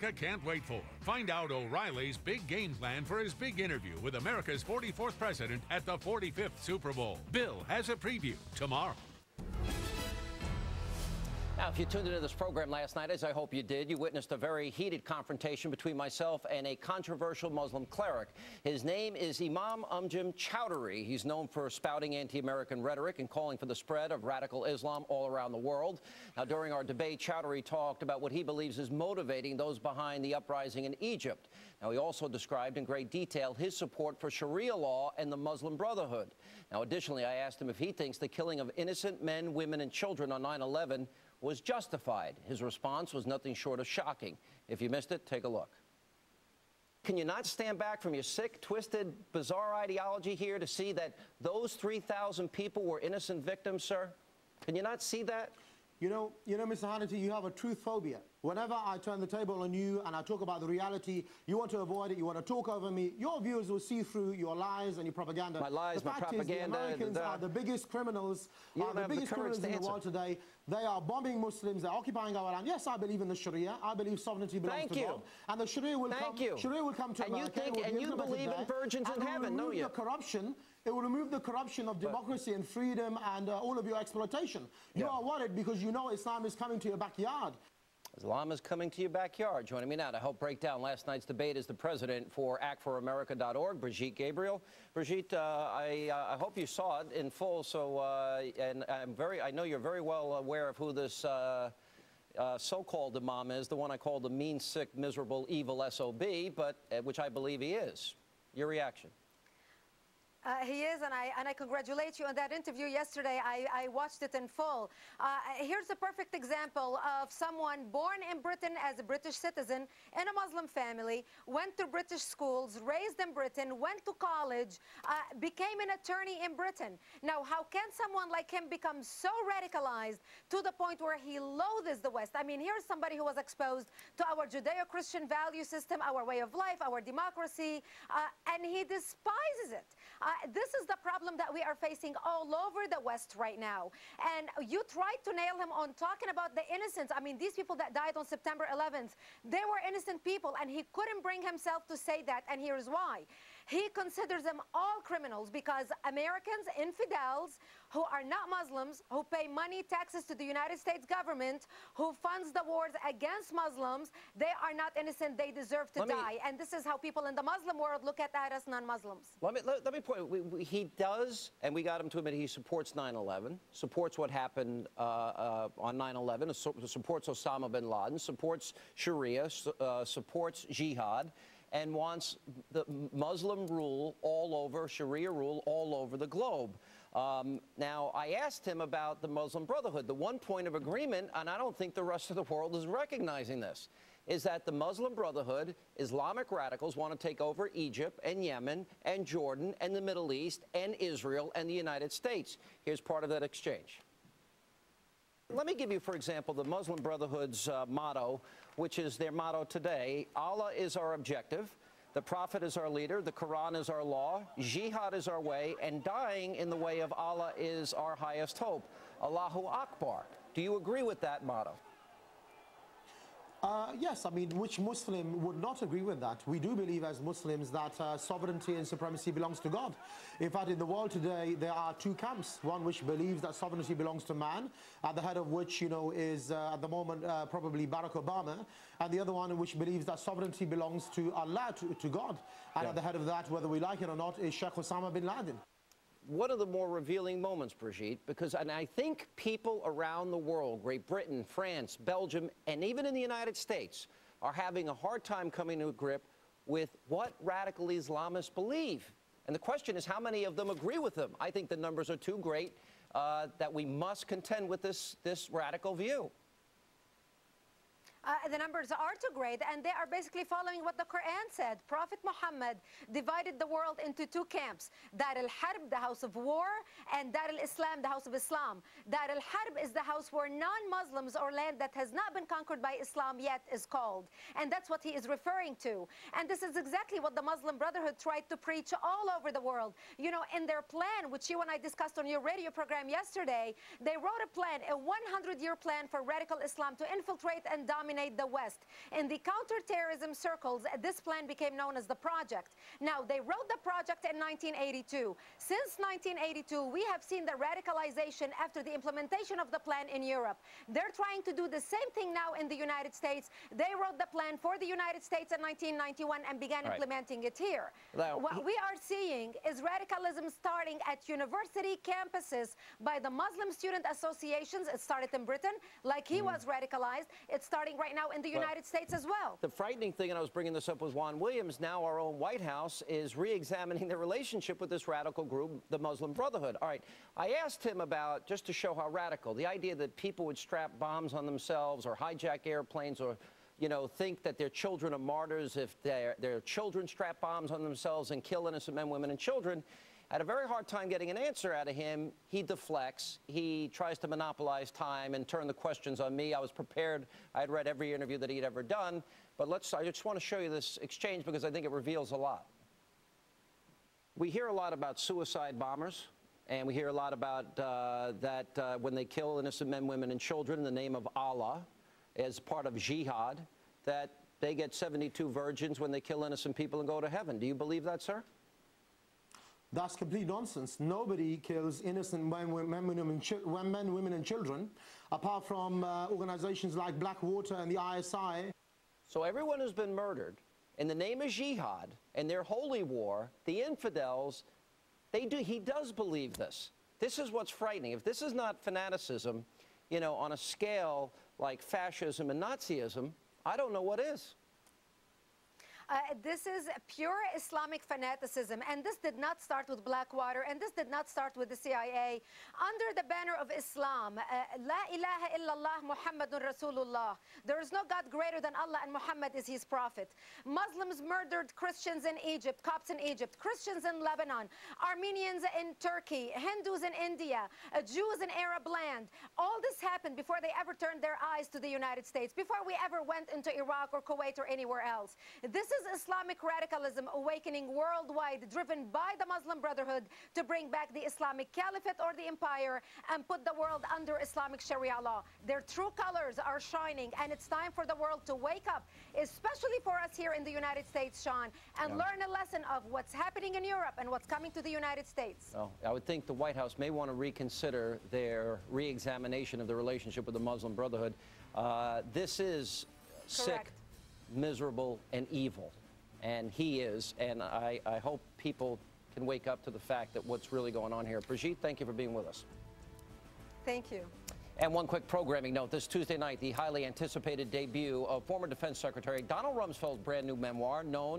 America can't wait for. Find out O'Reilly's big game plan for his big interview with America's 44th president at the 45th Super Bowl. Bill has a preview tomorrow. Now, if you tuned into this program last night, as I hope you did, you witnessed a very heated confrontation between myself and a controversial Muslim cleric. His name is Imam Chowdhury. He's known for spouting anti-American rhetoric and calling for the spread of radical Islam all around the world. Now, during our debate, Chowdhury talked about what he believes is motivating those behind the uprising in Egypt. Now, he also described in great detail his support for Sharia law and the Muslim Brotherhood. Now, additionally, I asked him if he thinks the killing of innocent men, women, and children on 9/11 was justified. His response was nothing short of shocking. If you missed it, take a look. Can you not stand back from your sick, twisted, bizarre ideology here to see that those 3,000 people were innocent victims, sir? Can you not see that? You know, Mr. Hannity, you have a truth phobia. Whenever I turn the table on you and I talk about the reality, you want to avoid it, you want to talk over me. Your viewers will see through your lies and your propaganda. My lies, my propaganda. The Americans are the biggest criminals, in the world today. They are bombing Muslims, they're occupying our land. Yes, I believe in the Sharia. I believe sovereignty belongs to God. And the Sharia will come to America. And you believe in virgins in heaven, don't you? It will remove the corruption of democracy and freedom and all of your exploitation. You are worried because you know Islam is coming to your backyard. Islam is coming to your backyard. Joining me now to help break down last night's debate is the president for actforamerica.org, Brigitte Gabriel. Brigitte, I hope you saw it in full. So, and I know you're very well aware of who this so-called imam is, the one I call the mean, sick, miserable, evil SOB, but which I believe he is. Your reaction? He is, and I congratulate you on that interview yesterday. I watched it in full. Here's a perfect example of someone born in Britain as a British citizen in a Muslim family, went to British schools, raised in Britain, went to college, became an attorney in Britain. Now, how can someone like him become so radicalized to the point where he loathes the West? I mean, here's somebody who was exposed to our Judeo-Christian value system, our way of life, our democracy, and he despises it. This is the problem that we are facing all over the West right now. And you tried to nail him on talking about the innocents. I mean, these people that died on September 11th, they were innocent people, and he couldn't bring himself to say that, and here's why. He considers them all criminals because Americans, infidels, who are not Muslims, who pay money, taxes to the United States government, who funds the wars against Muslims, they are not innocent. They deserve to die. And this is how people in the Muslim world look at that as non-Muslims. Let me point. He does, and we got him to admit he supports 9/11, supports what happened on 9/11, supports Osama bin Laden, supports Sharia, supports jihad, and wants the Muslim rule all over, Sharia rule all over the globe. Now, I asked him about the Muslim Brotherhood. The one point of agreement, and I don't think the rest of the world is recognizing this, is that the Muslim Brotherhood, Islamic radicals, want to take over Egypt and Yemen and Jordan and the Middle East and Israel and the United States. Here's part of that exchange. Let me give you, for example, the Muslim Brotherhood's motto, which is their motto today: Allah is our objective, the Prophet is our leader, the Quran is our law, jihad is our way, and dying in the way of Allah is our highest hope. Allahu Akbar. Do you agree with that motto? Yes, I mean, which Muslim would not agree with that? We do believe as Muslims that sovereignty and supremacy belongs to God. In fact, in the world today, there are two camps. One which believes that sovereignty belongs to man, at the head of which, you know, is at the moment probably Barack Obama, and the other one which believes that sovereignty belongs to Allah, to God. And at the head of that, whether we like it or not, is Sheikh Osama bin Laden. One of the more revealing moments, Brigitte, because and I think people around the world, Great Britain, France, Belgium, and even in the United States, are having a hard time coming to a grip with what radical Islamists believe. And the question is, how many of them agree with them? I think the numbers are too great that we must contend with this radical view. The numbers are too great, and they are basically following what the Quran said. Prophet Muhammad divided the world into two camps: Dar al-Harb, the house of war, and Dar al-Islam, the house of Islam. Dar al-Harb is the house where non-Muslims or land that has not been conquered by Islam yet is called. And that's what he is referring to. And this is exactly what the Muslim Brotherhood tried to preach all over the world. You know, in their plan, which you and I discussed on your radio program yesterday, they wrote a plan, a 100-year plan for radical Islam to infiltrate and dominate dominate the West. In the counterterrorism circles, this plan became known as the Project. Now, they wrote the Project in 1982. Since 1982, we have seen the radicalization after the implementation of the plan in Europe. They're trying to do the same thing now in the United States. They wrote the plan for the United States in 1991 and began implementing it here. Now, what we are seeing is radicalism starting at university campuses by the Muslim student associations. It started in Britain, like he was radicalized. It's starting right now in the United States as well. The frightening thing, and I was bringing this up, was Juan Williams, now our own White House, is re-examining their relationship with this radical group, the Muslim Brotherhood. All right, I asked him about, just to show how radical, the idea that people would strap bombs on themselves or hijack airplanes or, you know, think that their children are martyrs if their children strap bombs on themselves and kill innocent men, women, and children. I had a very hard time getting an answer out of him. He deflects. He tries to monopolize time and turn the questions on me. I was prepared. I had read every interview that he'd ever done. But I just want to show you this exchange because I think it reveals a lot. We hear a lot about suicide bombers, and we hear a lot about when they kill innocent men, women, and children in the name of Allah as part of jihad, that they get 72 virgins when they kill innocent people and go to heaven. Do you believe that, sir? That's complete nonsense. Nobody kills innocent men, women, and children, apart from organizations like Blackwater and the ISI. So everyone who's been murdered in the name of jihad and their holy war, the infidels, he does believe this. This is what's frightening. If this is not fanaticism, you know, on a scale like fascism and Nazism, I don't know what is. This is pure Islamic fanaticism, and this did not start with Blackwater, and this did not start with the CIA. Under the banner of Islam, La ilaha illallah Muhammadun Rasulullah. There is no God greater than Allah, and Muhammad is his prophet. Muslims murdered Christians in Egypt, Copts in Egypt, Christians in Lebanon, Armenians in Turkey, Hindus in India, Jews in Arab land. All this happened before they ever turned their eyes to the United States, before we ever went into Iraq or Kuwait or anywhere else. This is Islamic radicalism awakening worldwide, driven by the Muslim Brotherhood to bring back the Islamic Caliphate or the empire and put the world under Islamic Sharia law. Their true colors are shining, and it's time for the world to wake up, especially for us here in the United States, Sean, and learn a lesson of what's happening in Europe and what's coming to the United States. Well, I would think the White House may want to reconsider their re-examination of the relationship with the Muslim Brotherhood. This is sick, miserable, and evil. And he is, and I hope people can wake up to the fact that what's really going on here. Brigitte, thank you for being with us. Thank you. And one quick programming note. This Tuesday night, the highly anticipated debut of former Defense Secretary Donald Rumsfeld's brand new memoir, known